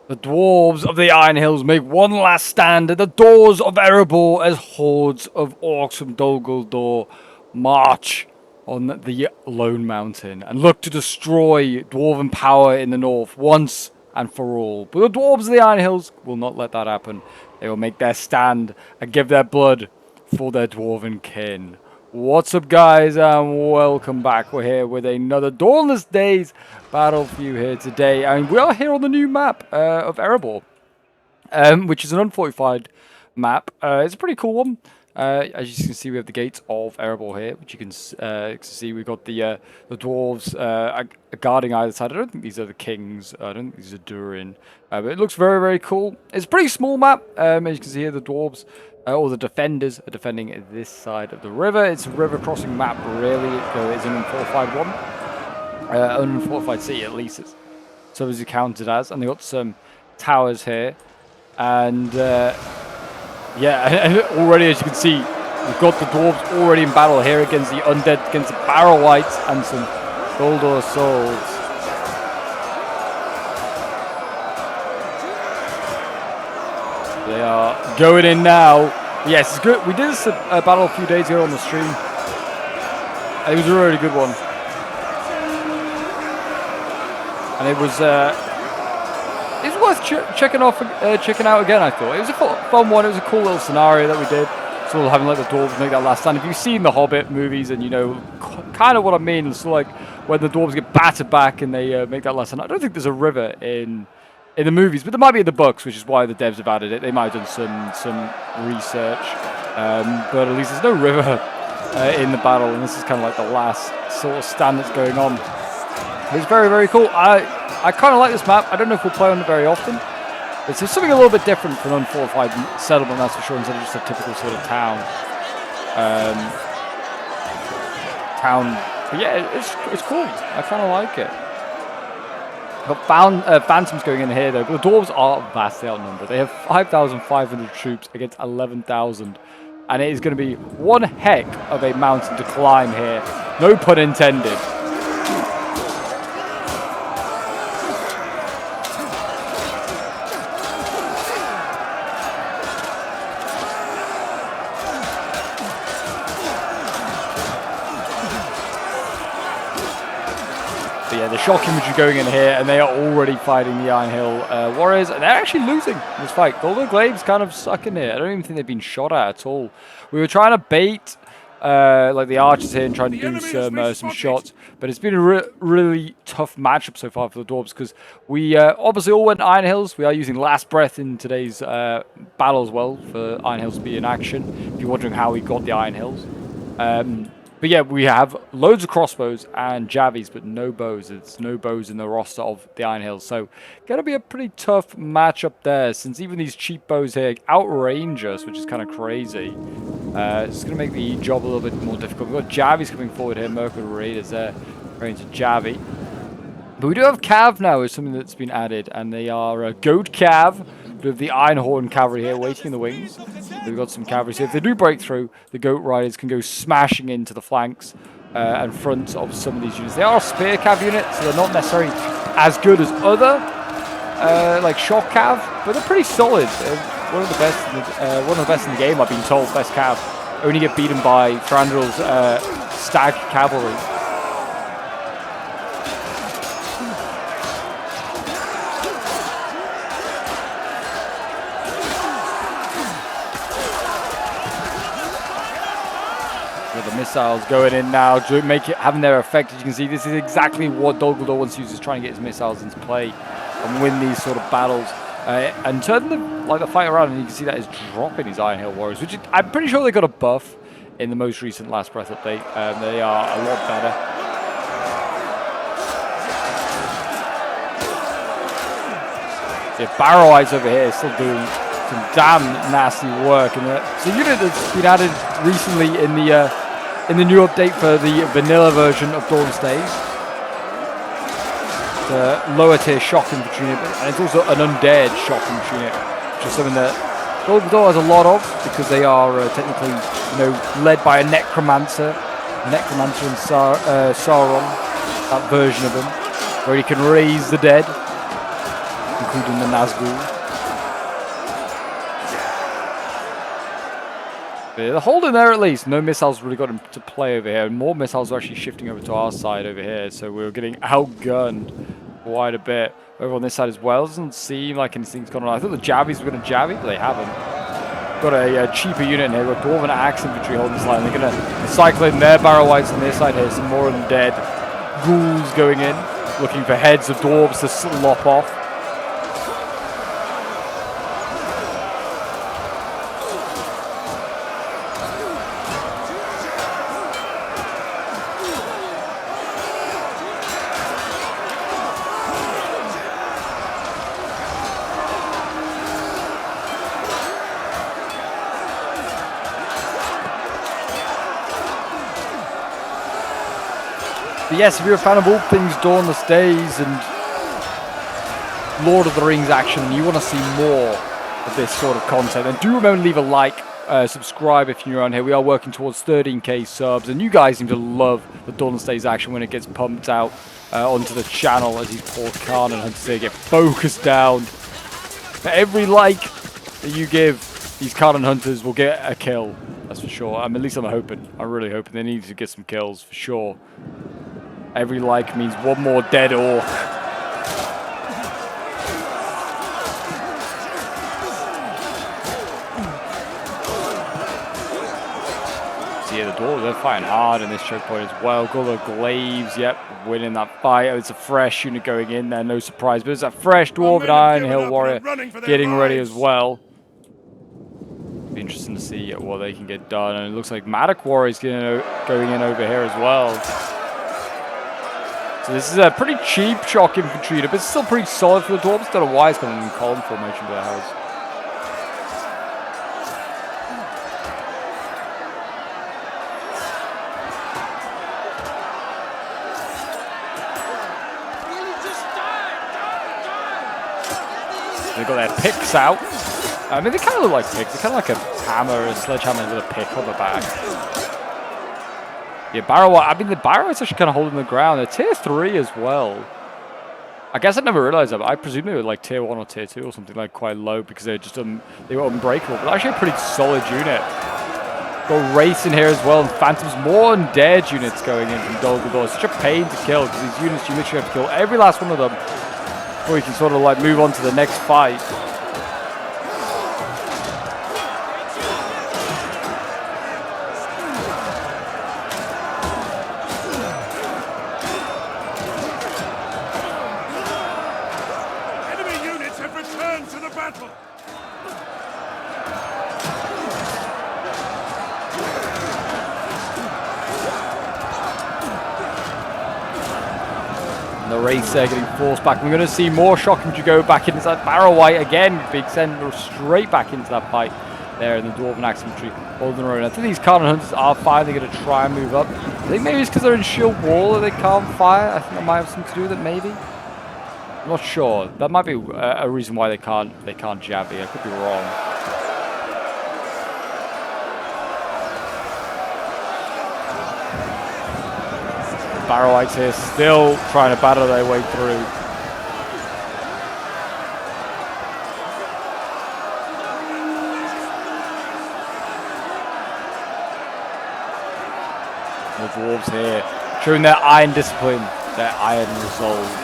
The dwarves of the Iron Hills make one last stand at the doors of Erebor as hordes of orcs from Dol Guldur march on the Lone Mountain and look to destroy dwarven power in the north once and for all. But the dwarves of the Iron Hills will not let that happen. They will make their stand and give their blood for their dwarven kin. What's up, guys, and welcome back. We're here with another Dawnless Days battle for you here today. I mean, we are here on the new map of Erebor, which is an unfortified map. It's a pretty cool one. As you can see, we have the gates of Erebor here, which you can see. We've got the dwarves guarding either side. I don't think these are the kings. I don't think these are Durin. But it looks very, very cool. It's a pretty small map. As you can see here, the dwarves, or the defenders, are defending this side of the river. It's a river crossing map, really. It's an unfortified one. An unfortified city, at least. So as it counted as. And they've got some towers here. And yeah, and already, as you can see, we've got the dwarves already in battle here against the undead, against the barrow whites and some Guldur swords. They are going in now. Yes, it's good. We did this battle a few days ago on the stream. It was a really good one. And it was worth checking out again, I thought. It was a fun one. It was a cool little scenario that we did. Sort of having like the dwarves make that last stand. If you've seen the Hobbit movies and you know kind of what I mean, it's like when the dwarves get battered back and they make that last stand. I don't think there's a river in the movies, but there might be in the books, which is why the devs have added it. They might have done some research, but at least there's no river in the battle, and this is kind of like the last sort of stand that's going on. It's very, very cool. I kind of like this map. I don't know if we'll play on it very often. It's something a little bit different from an unfortified settlement, that's for sure, instead of just a typical sort of town. But yeah, it's cool. I kind of like it. Got phantoms going in here, though. But the dwarves are vastly outnumbered. They have 5,500 troops against 11,000. And it is going to be one heck of a mountain to climb here. No pun intended. Yeah, the shock imagery going in here, and they are already fighting the Iron Hill warriors, and they're actually losing this fight. Guldur Glaive's kind of sucking here. I don't even think they've been shot at all. We were trying to bait like the archers here and trying to do some shots, but it's been a really tough matchup so far for the dwarves because we obviously all went Iron Hills. We are using Last Breath in today's battle as well for Iron Hills to be in action. If you're wondering how we got the Iron Hills. But yeah, we have loads of crossbows and javies, but no bows. There's no bows in the roster of the Iron Hills. So, going to be a pretty tough matchup there, since even these cheap bows here outrange us, which is kind of crazy. It's going to make the job a little bit more difficult. We've got javies coming forward here. Mercury Raiders there, going to javi. But we do have cav now, is something that's been added, and they are goat cav. We have the Ironhorn cavalry here waiting in the wings. We've got some cavalry. So if they do break through, the goat riders can go smashing into the flanks and fronts of some of these units. They are a spear cav unit, so they're not necessarily as good as other like shock cav, but they're pretty solid. One of the best in the game, I've been told. Best cav. Only get beaten by Thranduil's stag cavalry. The missiles going in now to make it having their effect. As you can see, this is exactly what Dol Guldur wants to use, is trying to get his missiles into play and win these sort of battles and turn the fight around. And you can see that is dropping his Iron Hill warriors, which I'm pretty sure they got a buff in the most recent Last Breath update. They are a lot better. Yeah, Barrow-Eyes over here still doing some damn nasty work, and it's a unit that's been added recently in the new update for the vanilla version of Dawnless Days. The lower tier shock infantry unit, and it's also an undead shock infantry unit, which is something that Dol Guldur has a lot of because they are technically, led by a necromancer and Sauron, that version of him, where he can raise the dead. including the Nazgul. They're holding there at least. No missiles really got into play over here. More missiles are actually shifting over to our side over here. So we're getting outgunned quite a bit. Over on this side as well. Doesn't seem like anything's gone on. I thought the Javies were going to Javi, but they haven't. Got a cheaper unit in here. We've got Dwarven Axe infantry holding this line. They're going to cycle in their Barrow Whites on this side here. Some more undead ghouls going in. Looking for heads of dwarves to slop off. But yes, if you're a fan of all things Dawnless Days and Lord of the Rings action and you want to see more of this sort of content, then do remember to leave a like, subscribe if you're around here. We are working towards 13k subs, and you guys seem to love the Dawnless Days action when it gets pumped out onto the channel as these poor Cannon Hunters here get focused down. For every like that you give, these Cannon Hunters will get a kill, that's for sure. At least I'm hoping. I'm really hoping they need to get some kills for sure. Every like means one more dead orc. See, the Dwarves, they're fighting hard in this choke point as well. Got the Glaives, yep, winning that fight. It's a fresh unit going in there, no surprise. But it's a fresh Dwarven Iron Hill Warrior getting ready as well. Be interesting to see what they can get done. And it looks like Maddock Warrior's going in over here as well. So this is a pretty cheap shock infantry, but it's still pretty solid for the Dwarves. Don't know why it's coming in column formation to their house. They've got their picks out. I mean, they kind of look like picks. They're kind of like a hammer, a sledgehammer with a pick on the back. Yeah, Barrow White. I mean, the Barrow White's actually kind of holding the ground. They're tier 3 as well. I guess I never realized that, but I presume they were like tier 1 or tier 2 or something like quite low because they're just they were unbreakable. But actually a pretty solid unit. Got Wraiths in here as well, and Phantoms, more undead units going in from Dol Guldur. Such a pain to kill because these units you literally have to kill every last one of them before you can sort of like move on to the next fight. The Wraiths there getting forced back. We're going to see more shock infantry go back into that Barrow White again, being sent straight back into that fight there in the Dwarven Axe infantry holding their own. I think these Cannon Hunters are finally going to try and move up. I think maybe it's because they're in shield wall that they can't fire. I think that might have something to do with it, maybe. I'm not sure. That might be a reason why they can't jabby. I could be wrong. Barrow Whites here still trying to battle their way through. The Dwarves here showing their iron discipline, their iron resolve.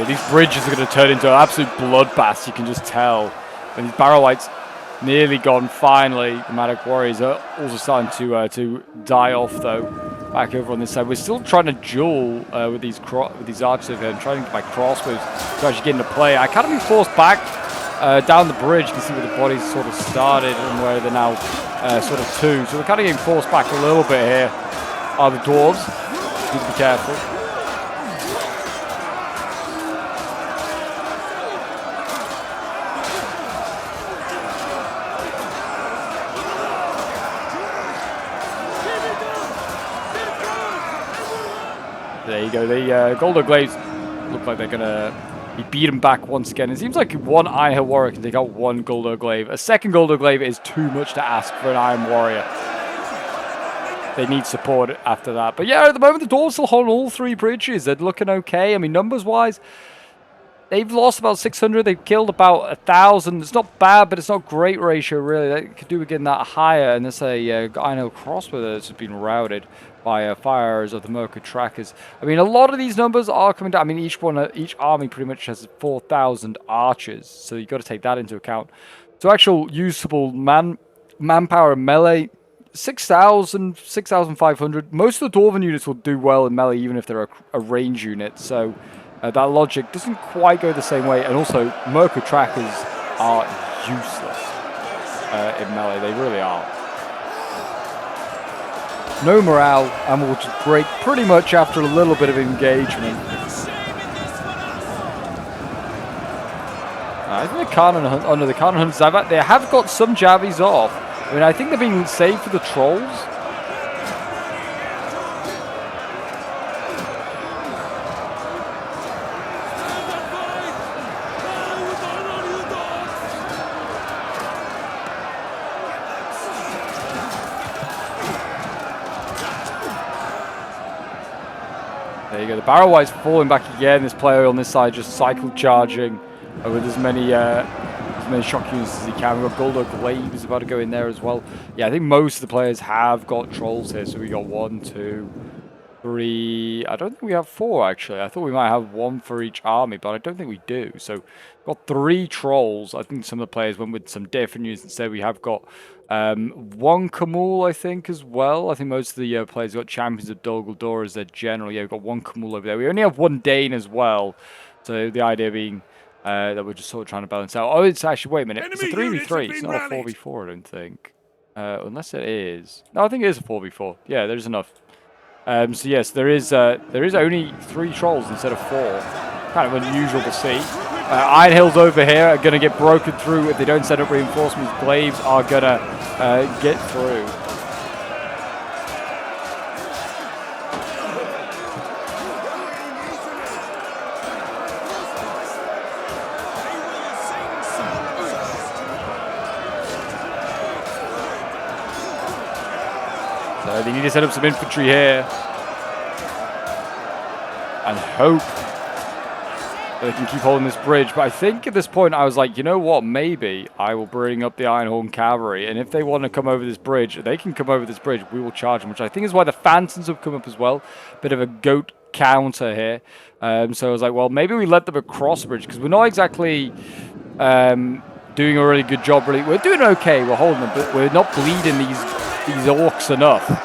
These bridges are going to turn into an absolute bloodbath, you can just tell. And these Barrow Whites nearly gone finally. The Maddock Warriors are also starting to die off though. Back over on this side. We're still trying to duel with these archers over here and trying to get my crossbows to actually get into play. I can't be forced back down the bridge. You can see where the bodies sort of started and where they're now sort of two. So we're kind of getting forced back a little bit here. Are the Dwarves. Need to be careful. There you go. The Golden Glaives look like they're going to be beaten back once again. It seems like one Iron Hill Warrior can take out one Golden Glaive. A second Golden Glaive is too much to ask for an Iron Warrior. They need support after that. But yeah, at the moment, the Dwarves still hold all 3 bridges. They're looking okay. I mean, numbers-wise, they've lost about 600. They've killed about 1,000. It's not bad, but it's not great ratio, really. They could do getting that higher. And there's a Iron Hill crossbow that's been routed by fire arrows of the Mercury trackers. I mean, a lot of these numbers are coming down. I mean, each army pretty much has 4,000 archers. So you've got to take that into account. So actual usable manpower and melee, 6,000, 6,500. Most of the Dwarven units will do well in melee, even if they're a range unit. So that logic doesn't quite go the same way. And also, Mercury trackers are useless in melee. They really are. No morale, and we'll just break pretty much after a little bit of engagement. I think the Cannon Hunters, they have got some Javies off. I mean, I think they're being saved for the Trolls. There you go. The Barrow White's falling back again. This player on this side just cycle charging with as many shock units as he can. We've got Goldo Glaive is about to go in there as well. Yeah, I think most of the players have got Trolls here. So we got 1, 2, 3. I don't think we have 4 actually. I thought we might have 1 for each army, but I don't think we do. So we've got 3 Trolls. I think some of the players went with some different units instead. We have got 1 Kamul, I think, as well. I think most of the players got Champions of Dol Guldur as their general. Yeah, we've got 1 Kamul over there. We only have 1 Dane as well. So the idea being that we're just sort of trying to balance out. Oh, it's actually, wait a minute. It's a 3v3. It's not a 4v4, I don't think. Unless it is. No, I think it is a 4v4. Yeah, there's enough. So yes, there is only 3 Trolls instead of 4. Kind of unusual to see. Iron Hills over here are going to get broken through if they don't set up reinforcements. Glaives are going to get through. So they need to set up some infantry here and hope they can keep holding this bridge. But I think at this point I was like, you know what, maybe I will bring up the Ironhorn Cavalry, and if they want to come over this bridge, they can come over this bridge. We will charge them, which I think is why the Phantoms have come up as well. Bit of a goat counter here. So I was like, well, maybe we let them across the bridge, because we're not exactly doing a really good job. Really, we're doing okay, we're holding them, but we're not bleeding these orcs enough.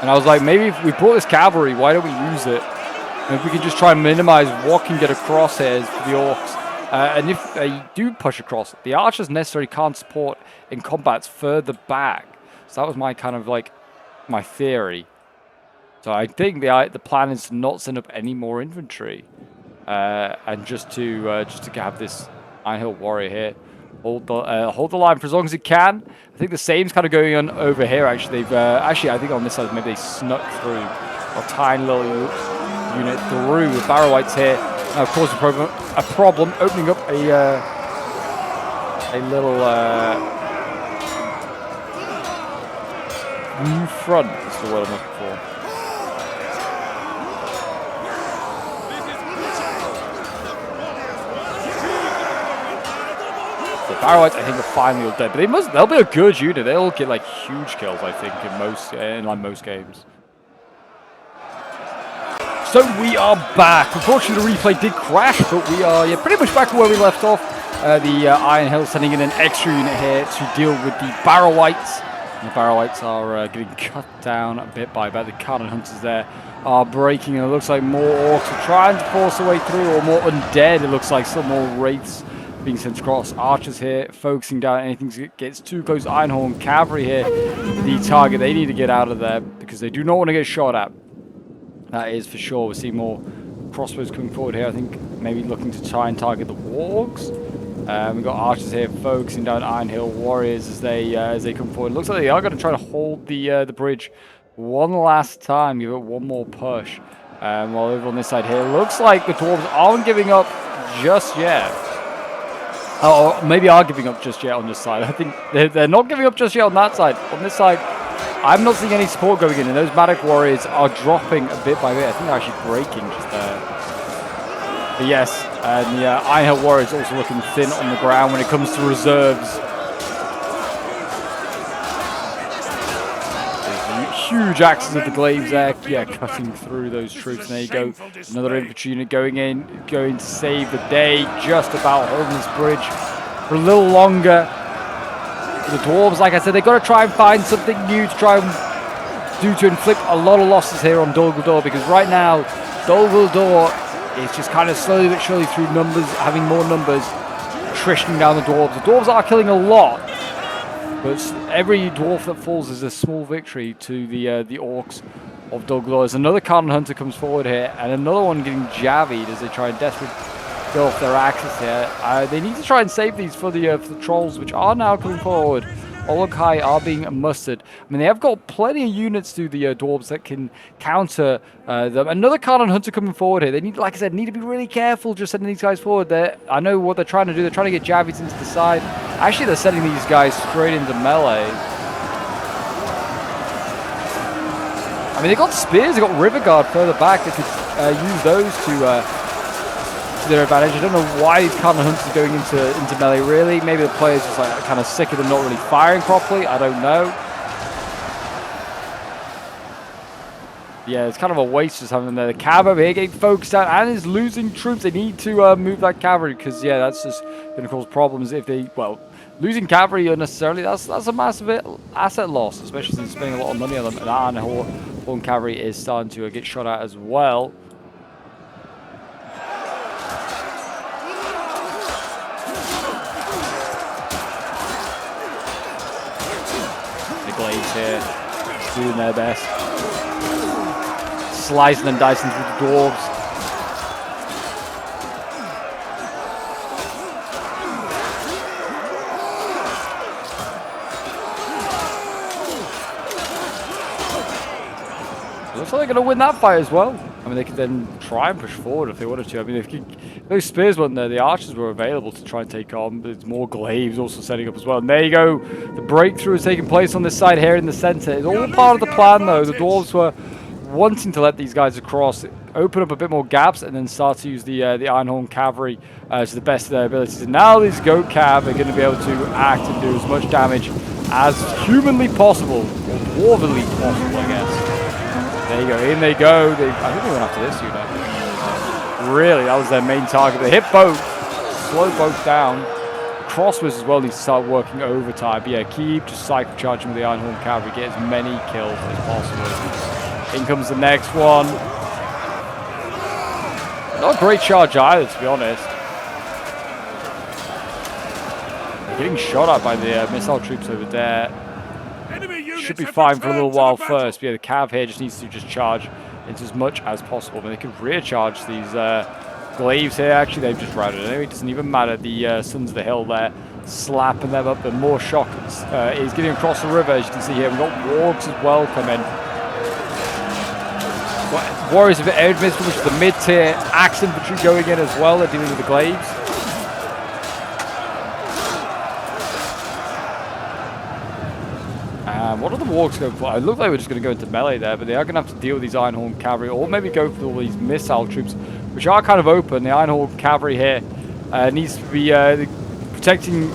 And I was like, maybe if we brought this cavalry, why don't we use it? And if we can just try and minimize what can get across here for the orcs. And if they do push across, the archers necessarily can't support in combats further back. So that was my kind of like, my theory. So I think the plan is to not send up any more infantry. And just to have this Iron Hill Warrior here. Hold the line for as long as it can. I think the same's kind of going on over here, actually. They've actually, I think on this side, maybe they snuck through a tiny little unit through with Barrow Whites here. Now, of course, a problem opening up a little new front, is the word I'm looking for. Barrow Whites, I think, are finally all dead, but they'll be a good unit. They'll get like huge kills, I think, in most games. So we are back. Unfortunately, the replay did crash, but we are pretty much back where we left off. The Iron Hill sending in an extra unit here to deal with the Barrow Whites. And the Barrow Whites are getting cut down a bit by about the Cannon Hunters there are breaking, and it looks like more orcs are trying to force their way through, or more undead. It looks like some more wraiths being sent across. Archers here focusing down anything that gets too close. Ironhorn Cavalry here, the target. They need to get out of there because they do not want to get shot at. That is for sure. We're seeing more crossbows coming forward here. I think maybe looking to try and target the wargs. We've got archers here focusing down Iron Hill Warriors as they come forward. It looks like they are going to try to hold the bridge one last time, give it one more push. While over on this side here, looks like the Dwarves aren't giving up just yet. Oh, maybe are giving up just yet on this side. I think they're not giving up just yet on that side. On this side, I'm not seeing any support going in, and those Magic Warriors are dropping a bit by bit. I think they're actually breaking just there. But yes, and the Iron Hill Warriors also looking thin on the ground when it comes to reserves. Huge axes of the glaives there, yeah, cutting through those troops. And there you go, another infantry unit going in, going to save the day, just about holding this bridge for a little longer. The Dwarves, like I said, they've got to try and find something new to try and do to inflict a lot of losses here on Dol Guldur, because right now, Dol Guldur is just kind of slowly but surely through numbers, having more numbers, attritioning down the Dwarves. The Dwarves are killing a lot, but every dwarf that falls is a small victory to the orcs of Dol Guldur. As another Cannon Hunter comes forward here, and another one getting javied as they try and desperately go off their axes here. They need to try and save these for the trolls, which are now coming forward. Ologhai are being mustered. I mean, they have got plenty of units to the dwarves that can counter them. Another Cannon Hunter coming forward here. They need, like I said, need to be really careful just sending these guys forward. I know what they're trying to do. They're trying to get javies into the side. Actually, they're sending these guys straight into melee. I mean, they got spears. They got River Guard further back. They could use those to their advantage. I don't know why these Cannon Hunters are going into melee, really. Maybe the players just like kind of sick of them not really firing properly. I don't know. Yeah, it's kind of a waste just having them there. The cav over here getting focused out and is losing troops. They need to move that cavalry, because yeah, that's just going to cause problems if they, well, losing cavalry unnecessarily, that's a massive asset loss, especially since spending a lot of money on them. And Iron Horn cavalry is starting to get shot at as well. Glaives here, doing their best, slicing and dicing through the dwarves. Looks like they're going to win that fight as well. I mean, they could then try and push forward if they wanted to. I mean, if those spears weren't there, the archers were available to try and take on. There's more glaives also setting up as well. And there you go. The breakthrough is taking place on this side here in the center. It's all part of the plan, though. The dwarves were wanting to let these guys across, open up a bit more gaps, and then start to use the Ironhorn cavalry to the best of their abilities. And now these goat cav are going to be able to act and do as much damage as humanly possible, or dwarvenly possible, I guess. There you go, in they go. I think they went after this unit. Really, that was their main target. They hit both, slowed both down. Crossbows as well need to start working overtime. But yeah, keep just cycle charging with the Ironhorn cavalry, get as many kills as possible. In comes the next one. Not a great charge either, to be honest. They're getting shot at by the missile troops over there. Should be fine for a little while first. But yeah, the cav here just needs to just charge into as much as possible. I mean, they could rear charge these glaives here. Actually, they've just routed anyway. It doesn't even matter. The Sons of the Hill there, slapping them up. The more shock is getting across the river, as you can see here. We've got wargs as well coming. Warriors of Air Invincible, which is the mid-tier axe infantry going in as well. They're dealing with the glaives. What are the wargs going for? It looked like we were just going to go into melee there, but they are going to have to deal with these Ironhorn cavalry, or maybe go for all these missile troops, which are kind of open. The Ironhorn cavalry here needs to be protecting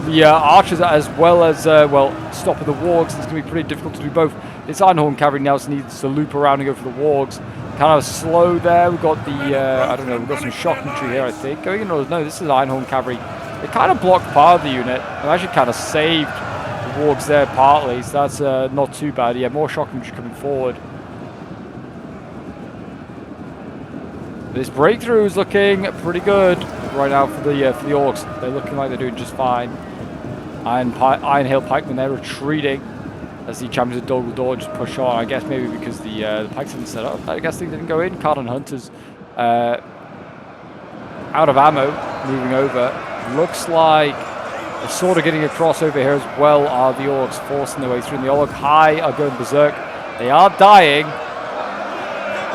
the archers as well as, well, stopping the wargs. It's going to be pretty difficult to do both. This Ironhorn cavalry now needs to loop around and go for the wargs. Kind of slow there. We've got the, I don't know, we've got some shock infantry here, I think. Going in, no, this is Ironhorn cavalry. They kind of blocked part of the unit, and actually kind of saved wargs there partly, so that's not too bad. Yeah, more shock infantry coming forward. This breakthrough is looking pretty good right now for the orcs. They're looking like they're doing just fine. Iron Hill pikemen, they're retreating as the champions of Dol Guldur just push on. I guess maybe because the pikes didn't set up. I guess they didn't go in. Cannon Hunters out of ammo, moving over. Looks like they're sort of getting across over here as well are the orcs, forcing their way through. And the Ologhai are going berserk. They are dying.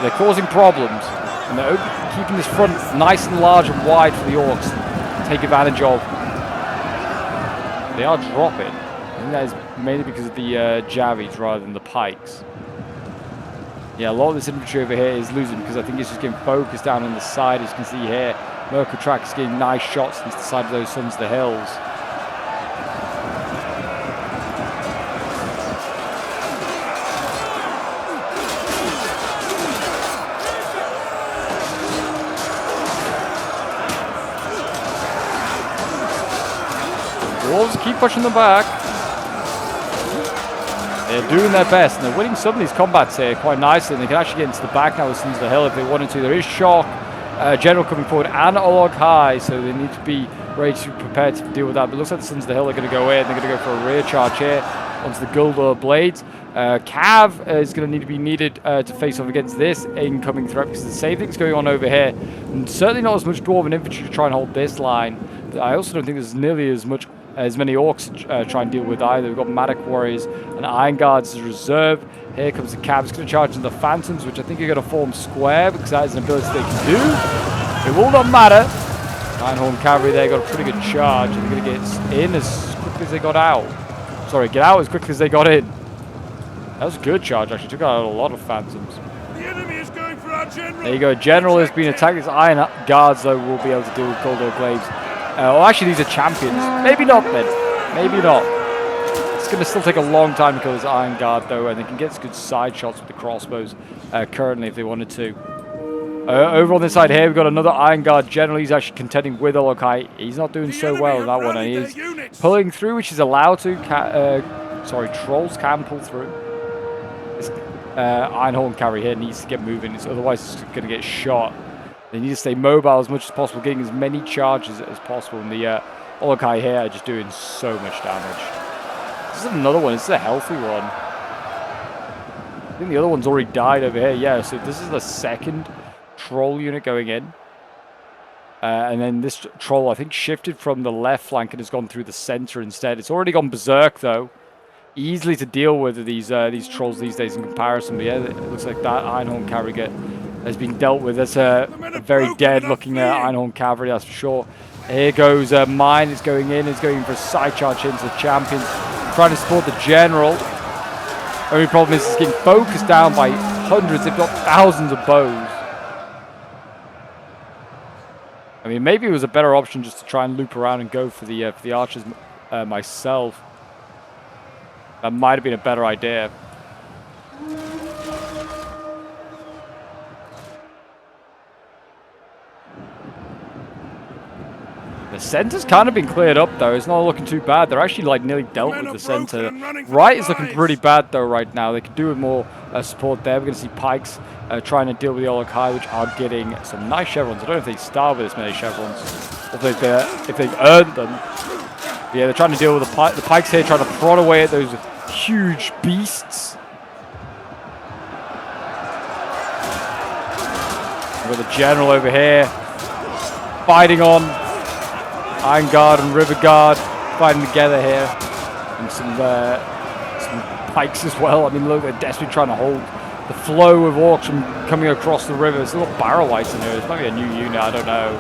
They're causing problems. And they're keeping this front nice and large and wide for the orcs to take advantage of. They are dropping. I think that is mainly because of the javies rather than the pikes. Yeah, a lot of this infantry over here is losing because I think it's just getting focused down on the side. As you can see here, Counterattack is getting nice shots into the side of those Sons of the Hills. Dwarves keep pushing them back. They're doing their best, and they're winning some of these combats here quite nicely, and they can actually get into the back now with Sons of the Hill if they wanted to. There is Shock, General coming forward, and Orc High, so they need to be ready to prepare to deal with that. But it looks like the Sons of the Hill are going to go in. They're going to go for a rear charge here onto the Guldur Blades. Cav is going to need to be needed to face off against this incoming threat, because the same thing's going on over here. And certainly not as much Dwarven infantry to try and hold this line. I also don't think there's nearly as many orcs to try and deal with either. We've got Matic Warriors and Iron Guards as reserve. Here comes the Cav. It's going to charge into the Phantoms, which I think are going to form square because that is an ability they can do. It will not matter. Einhorn Cavalry there got a pretty good charge. And they're going to get in as quickly as they got out. Sorry, get out as quickly as they got in. That was a good charge, actually. Took out a lot of Phantoms. The enemy is going for our general. There you go. General is being attacked. His Iron Guards, though, will be able to deal with Guldur Glaives. Well, actually, these are champions. Maybe not, then. Maybe not. It's going to still take a long time to kill this Iron Guard, though, and they can get good side shots with the crossbows currently if they wanted to. Over on this side here, we've got another Iron Guard General. He's actually contending with Olokai. He's not doing so well in that one, and he is pulling through, which is allowed to. Trolls can pull through. This Einhorn Cavalry here needs to get moving, otherwise it's going to get shot. They need to stay mobile as much as possible, getting as many charges as possible. And the Olokai here are just doing so much damage. This is another one. This is a healthy one. I think the other one's already died over here. Yeah, so this is the second troll unit going in. And then this troll, I think, shifted from the left flank and has gone through the center instead. It's already gone berserk, though. Easily to deal with these trolls these days in comparison. But yeah, it looks like that Einhorn Cavalry has been dealt with. That's a very dead-looking Einhorn Cavalry, that's for sure. Here goes Mine. It's going in. It's going for a side charge into the champions. Trying to support the general. Only problem is it's getting focused down by hundreds, if not thousands of bows. I mean, maybe it was a better option just to try and loop around and go for the archers myself. That might have been a better idea. The center's kind of been cleared up, though. It's not looking too bad. They're actually like nearly dealt with the center. Right is looking pretty bad, though, right now. They could do with more support there. We're going to see Pikes trying to deal with the Olokai, which are getting some nice chevrons. I don't know if they start with this many chevrons, or if they've earned them. But yeah, they're trying to deal with the Pikes here, trying to prod away at those huge beasts. We've got the general over here, fighting on. Iron Guard and River Guard fighting together here. And some pikes as well. I mean, look, they're desperately trying to hold the flow of orcs from coming across the river. There's little barrow-wights in here. This might be a new unit, I don't know.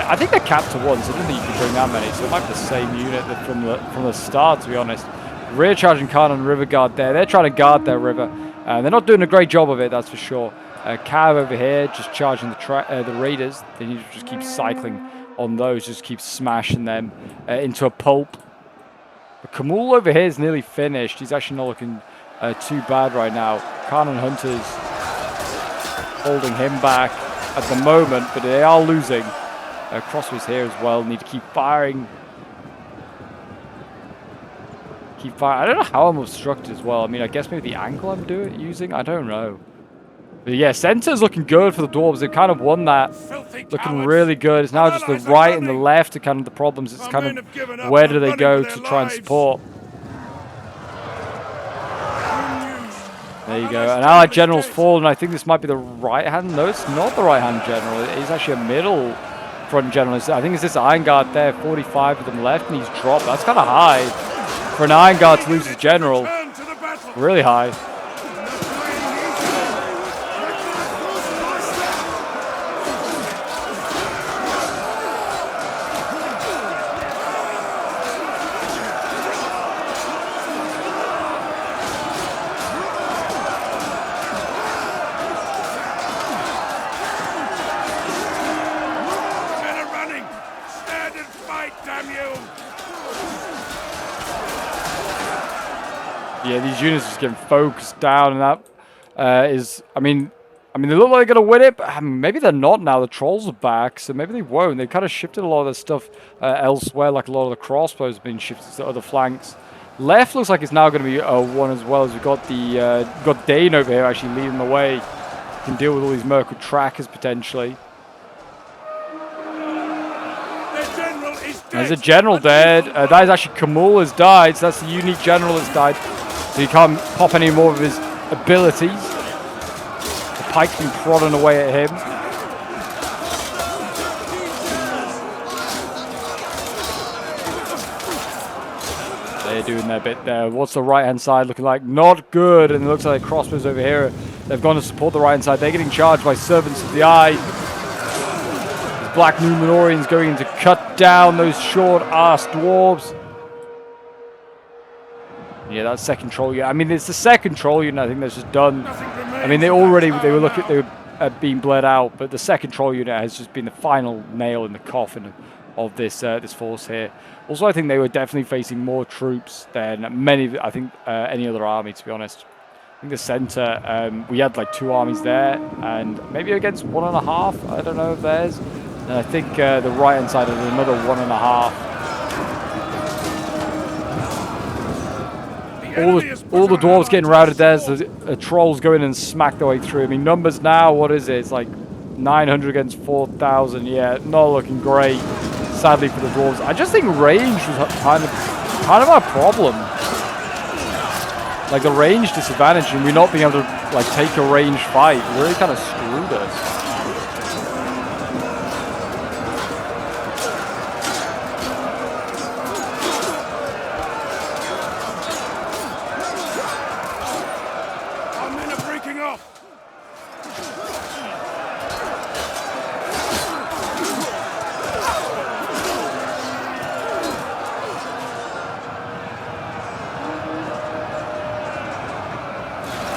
I think they're capped to one, so I don't think you can bring that many. So it might be the same unit from the start, to be honest. Rear charging Khan and River Guard there. They're trying to guard their river. They're not doing a great job of it, that's for sure. Cav over here just charging the raiders. They need to just keep cycling on those, just keep smashing them into a pulp. But Kamul over here is nearly finished. He's actually not looking too bad right now. Khan and Hunters holding him back at the moment, but they are losing. Crossbows here as well. Need to keep firing. Keep firing. I don't know how I'm obstructed as well. I mean, I guess maybe the angle I'm using. I don't know. But yeah, center's looking good for the Dwarves. They've kind of won that. Looking really good. It's now just the right and the left are kind of the problems. It's kind of where do they go to try and support. There you go. An allied general's fallen. I think this might be the right hand. No, it's not the right hand general. He's actually a middle front general. I think it's this Iron Guard there. 45 of them left and he's dropped. That's kind of high for an Iron Guard to lose his general. Really high. Men are running! Stand and fight, damn you! Yeah, these units just getting focused down, and that is, I mean, they look like they're gonna win it, but maybe they're not now. The trolls are back, so maybe they won't. They kind of shifted a lot of their stuff elsewhere, like a lot of the crossbows have been shifted to other flanks. Left looks like it's now going to be one as well, as we've got the got Dane over here actually leading the way. Can deal with all these Merkle trackers potentially. Their general is dead! There's a general dead. That is actually Kamul has died, so that's the unique general that's died. So he can't pop any more of his abilities. The pike's been prodding away at him. They're doing their bit there. What's the right-hand side looking like? Not good. And it looks like crossbows over here. They've gone to support the right-hand side. They're getting charged by Servants of the Eye. These Black Numenorians going in to cut down those short-ass dwarves. Yeah, that second troll unit. I mean, it's the second troll unit I think that's just done. I mean, they were being bled out, but the second troll unit has just been the final nail in the coffin of this this force here. Also, I think they were definitely facing more troops than any other army, to be honest. I think the center, we had like 2 armies there, and maybe against 1.5. I don't know if theirs. And I think the right hand side had another 1.5. All the dwarves getting routed there, so the trolls go in and smack their way through. I mean, numbers now, what is it? It's like 900 against 4,000. Yeah, not looking great, sadly, for the dwarves. I just think range was kind of our problem. Like the range disadvantage, and we not being able to like take a range fight really kind of screwed us.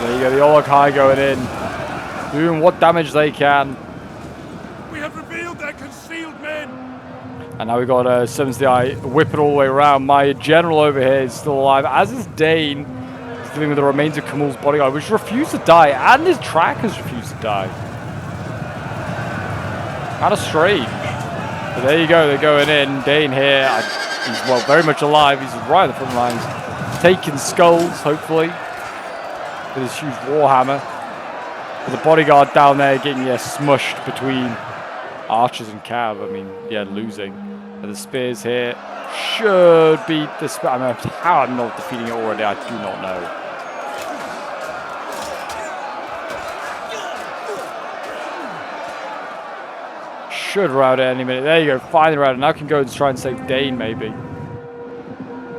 There you go, the Olokai going in, doing what damage they can. We have revealed their concealed men. And now we've got Servants of the Eye whipping all the way around. My general over here is still alive, as is Dane. He's dealing with the remains of Kamul's bodyguard, which refused to die, and his trackers refused to die. Kind of strange. But there you go, they're going in. Dane here, he's well, very much alive. He's right at the front lines, taking skulls, hopefully, with his huge warhammer. With the bodyguard down there getting smushed between archers and cav. I mean, losing. And the spears here should beat the spear. I mean, how I'm not defeating it already, I do not know. Should rout it any minute. There you go, finally routed. Now can go and try and save Dane, maybe.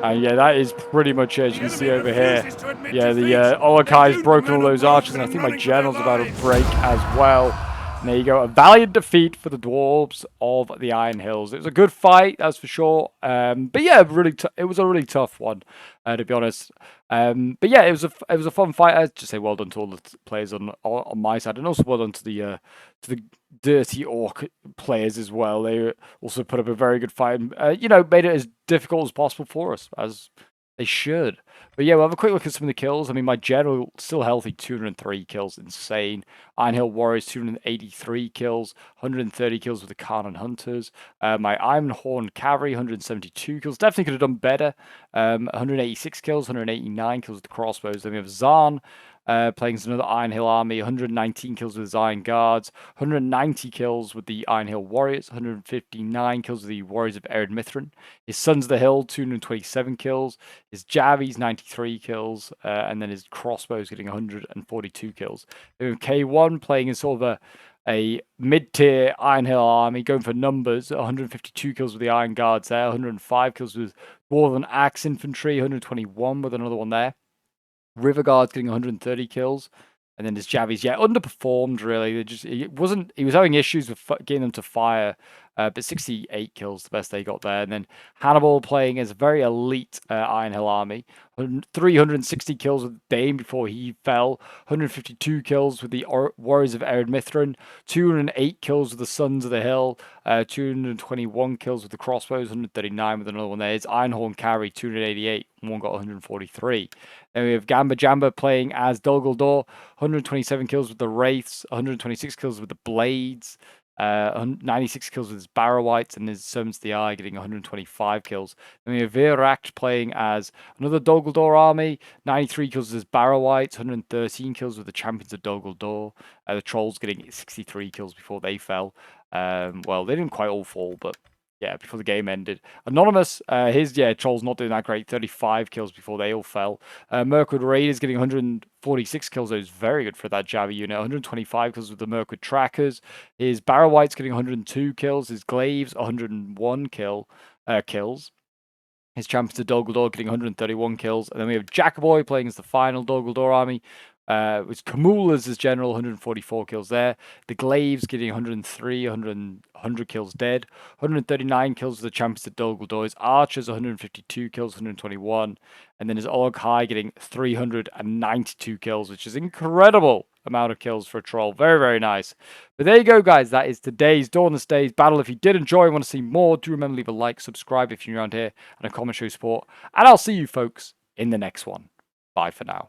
And yeah, that is pretty much it, as you can see over here. Yeah, the Olakai's broken all those archers, and I think my general's about to break as well. And there you go, a valiant defeat for the Dwarves of the Iron Hills. It was a good fight, that's for sure. But yeah, it was a really tough one, to be honest. But yeah, it was a fun fight. I'd just say well done to all the players on my side, and also well done to the dirty orc players as well. They also put up a very good fight, and made it as difficult as possible for us, as they should. But yeah, we'll have a quick look at some of the kills. I mean, my general still healthy, 203 kills, insane. Iron Hill Warriors, 283 kills, 130 kills with the Khan Hunters. My Iron Horn Cavalry, 172 kills. Definitely could have done better. 186 kills, 189 kills with the crossbows. Then we have Zarn, playing as another Iron Hill army, 119 kills with his Iron Guards, 190 kills with the Iron Hill Warriors, 159 kills with the Warriors of Ered Mithrin. His Sons of the Hill, 227 kills. His Javies, 93 kills. And then his crossbows getting 142 kills. Then we have K1 playing as sort of a mid-tier Iron Hill army, going for numbers, 152 kills with the Iron Guards there, 105 kills with Dwarven Axe Infantry, 121 with another one there. River Guard's getting 130 kills. And then his Javis, yeah, underperformed really. He was having issues with getting them to fire, but 68 kills, the best they got there. And then Hannibal playing as a very elite Iron Hill army, 360 kills with Dane before he fell, 152 kills with the Warriors of Ered Mithrin, 208 kills with the Sons of the Hill, 221 kills with the Crossbows, 139 with another one there. His Ironhorn carry, 288, and one got 143. Then we have Gamba Jamba playing as Dol Guldur, 127 kills with the Wraiths, 126 kills with the Blades, 96 kills with his Barrow-wights, and his Servants of the Eye getting 125 kills. Then we have Virakt playing as another Dol Guldur army, 93 kills with his Barrow-wights, 113 kills with the Champions of Dol Guldur. The Trolls getting 63 kills before they fell. Well, they didn't quite all fall, but yeah, before the game ended. Anonymous, Trolls not doing that great. 35 kills before they all fell. Mirkwood Raiders getting 146 kills. That was very good for that Javi unit. 125 kills with the Mirkwood Trackers. His Barrow-wights getting 102 kills. His Glaives, 101 kills. His Champions of Dol Guldur getting 131 kills. And then we have Jackaboy playing as the final Dol Guldur army. It was Kamula's as general, 144 kills there. The Glaives getting 103, 100 kills dead. 139 kills with the Champions of Dol Guldur. His Archers, 152 kills, 121. And then his Orc High getting 392 kills, which is incredible amount of kills for a troll. Very, very nice. But there you go, guys. That is today's Dawnless Days battle. If you did enjoy and want to see more, do remember to leave a like, subscribe if you're around here, and a comment show support. And I'll see you folks in the next one. Bye for now.